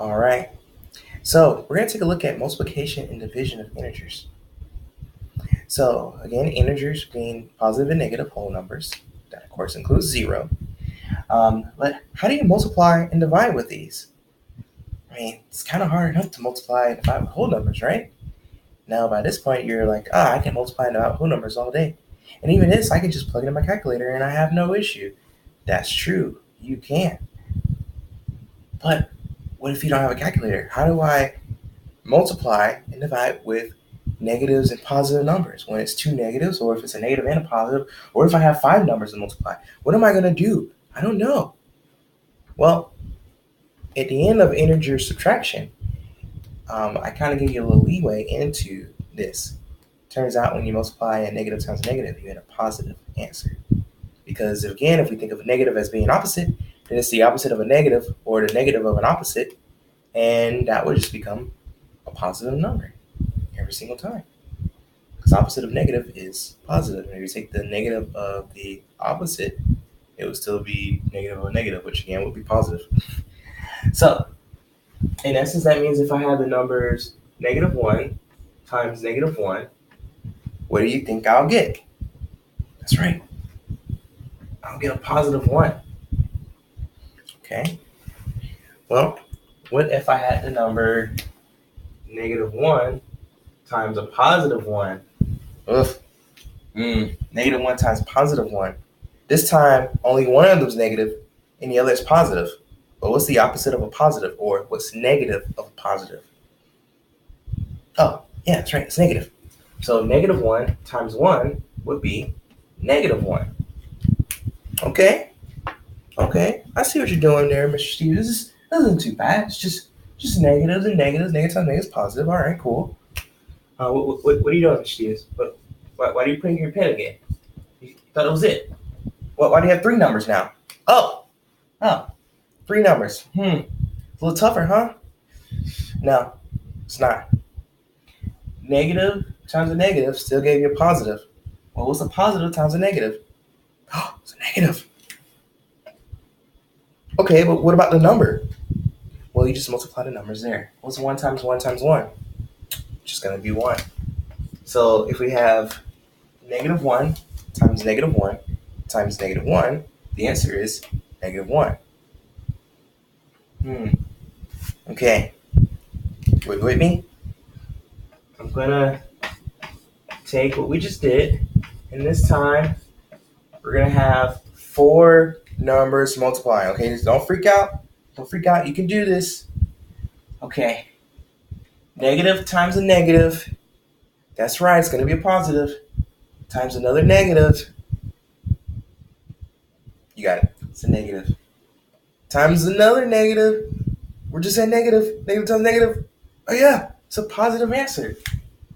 All right. So we're going to take a look at multiplication and division of integers. So again, integers being positive and negative whole numbers. That of course includes zero. But how do you multiply and divide with these? I mean, it's kind of hard enough to multiply and divide with whole numbers, right? Now by this point, you're like, I can multiply and divide with whole numbers all day. And even this, I can just plug it in my calculator and I have no issue. That's true. You can. But what if you don't have a calculator? How do I multiply and divide with negatives and positive numbers when it's two negatives, or if it's a negative and a positive, or if I have five numbers to multiply? What am I going to do? I don't know. Well, at the end of integer subtraction, I kind of give you a little leeway into this. Turns out when you multiply a negative times a negative, you get a positive answer. Because again, if we think of a negative as being opposite, then it's the opposite of a negative or the negative of an opposite, and that would just become a positive number every single time. Because opposite of negative is positive. And if you take the negative of the opposite, it would still be negative of a negative, which again would be positive. So, in essence, that means if I have the numbers negative 1 times negative 1, what do you think I'll get? That's right. I'll get a positive 1. Okay. Well, what if I had the number negative 1 times a positive 1? Negative 1 times positive 1. This time, only one of them is negative and the other is positive. But what's the opposite of a positive, or what's negative of a positive? Oh, yeah, that's right. It's negative. So negative 1 times 1 would be negative 1. Okay. I see what you're doing there, Mr. Steve. This isn't too bad. It's just negatives and negatives. Negative times negative is positive. All right, cool. What are you doing, Mr. Steve? Why are you putting your pen again? You thought it was it. Why do you have three numbers now? Oh, three numbers. A little tougher, huh? No, it's not. Negative times a negative still gave you a positive. Well, what's a positive times a negative? Oh, it's a negative. Okay, but what about the number? Well, you just multiply the numbers there. What's 1 times 1 times 1? Just going to be 1. So if we have negative 1 times negative 1 times negative 1, the answer is negative 1. Okay. With me? I'm going to take what we just did, and this time we're going to have 4 numbers multiplying. Okay, just don't freak out. You can do this. Okay. Negative times a negative. That's right, it's going to be a positive. Times another negative. You got it. It's a negative. Times another negative. We're just at negative. Negative times negative. Oh yeah, it's a positive answer.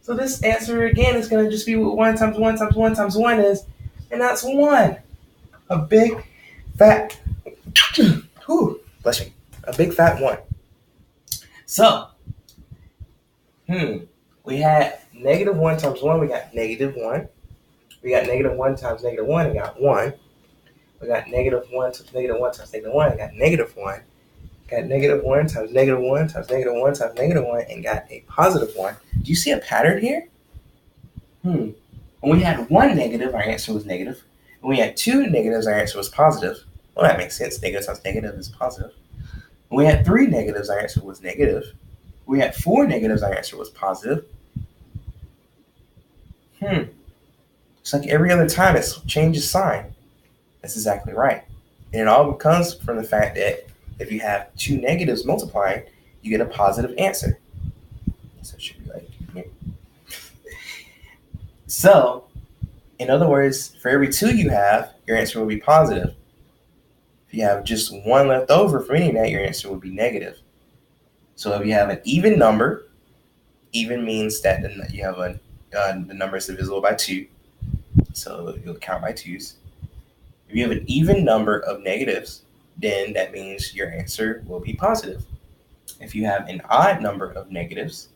So this answer again is going to just be what 1 times 1 times 1 times 1 is, and that's 1. A big fat, bless me, a big fat 1. So, we had negative 1 times 1, we got negative 1. We got negative 1 times negative 1, and got 1. We got negative 1 times negative 1 times negative 1, and got negative 1. Got negative 1 times negative 1 times negative 1 times negative 1, and got a positive 1. Do you see a pattern here? When we had one negative, our answer was negative. When we had two negatives, our answer was positive. Well, that makes sense. Negative times negative is positive. When we had 3 negatives, our answer was negative. When we had 4 negatives, our answer was positive. It's like every other time it changes sign. That's exactly right. And it all comes from the fact that if you have 2 negatives multiplying, you get a positive answer. So it should be like here. So, in other words, for every 2 you have, your answer will be positive. If you have just 1 left over for any of that, your answer will be negative. So if you have an even number, even means that you have the number is divisible by 2. So you'll count by 2's. If you have an even number of negatives, then that means your answer will be positive. If you have an odd number of negatives,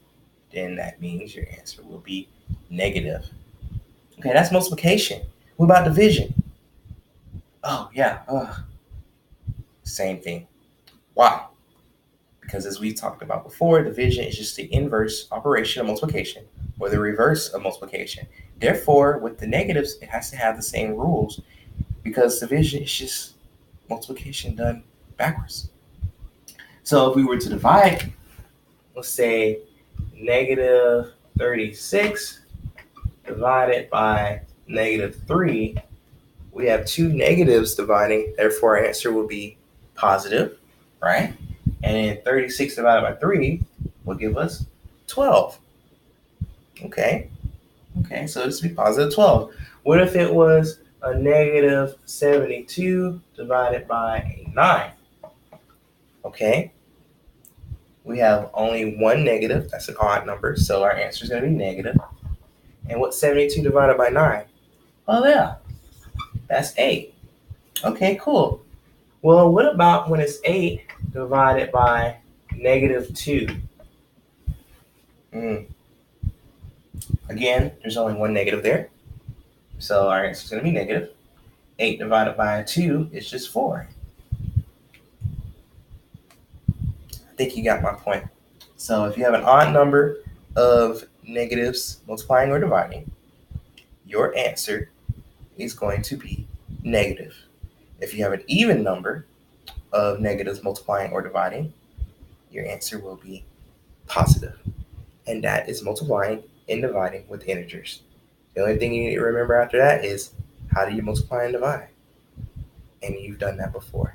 then that means your answer will be negative. Okay, that's multiplication. What about division? Oh, yeah. Same thing. Why? Because as we talked about before, division is just the inverse operation of multiplication or the reverse of multiplication. Therefore, with the negatives, it has to have the same rules because division is just multiplication done backwards. So if we were to divide, let's say negative 36 divided by negative 3, we have two negatives dividing, therefore our answer will be positive, right? And then 36 divided by 3 will give us 12. Okay, so this would be positive 12. What if it was a negative 72 divided by a 9? Okay, we have only one negative, that's an odd number, so our answer is going to be negative. And what's 72 divided by 9? Oh yeah, that's 8. Okay, cool. Well, what about when it's 8 divided by negative 2? Again, there's only one negative there. So our answer is going to be negative. 8 divided by 2 is just 4. I think you got my point. So if you have an odd number of negatives multiplying or dividing, your answer is going to be negative. If you have an even number of negatives multiplying or dividing, your answer will be positive. And that is multiplying and dividing with integers. The only thing you need to remember after that is how do you multiply and divide? And you've done that before.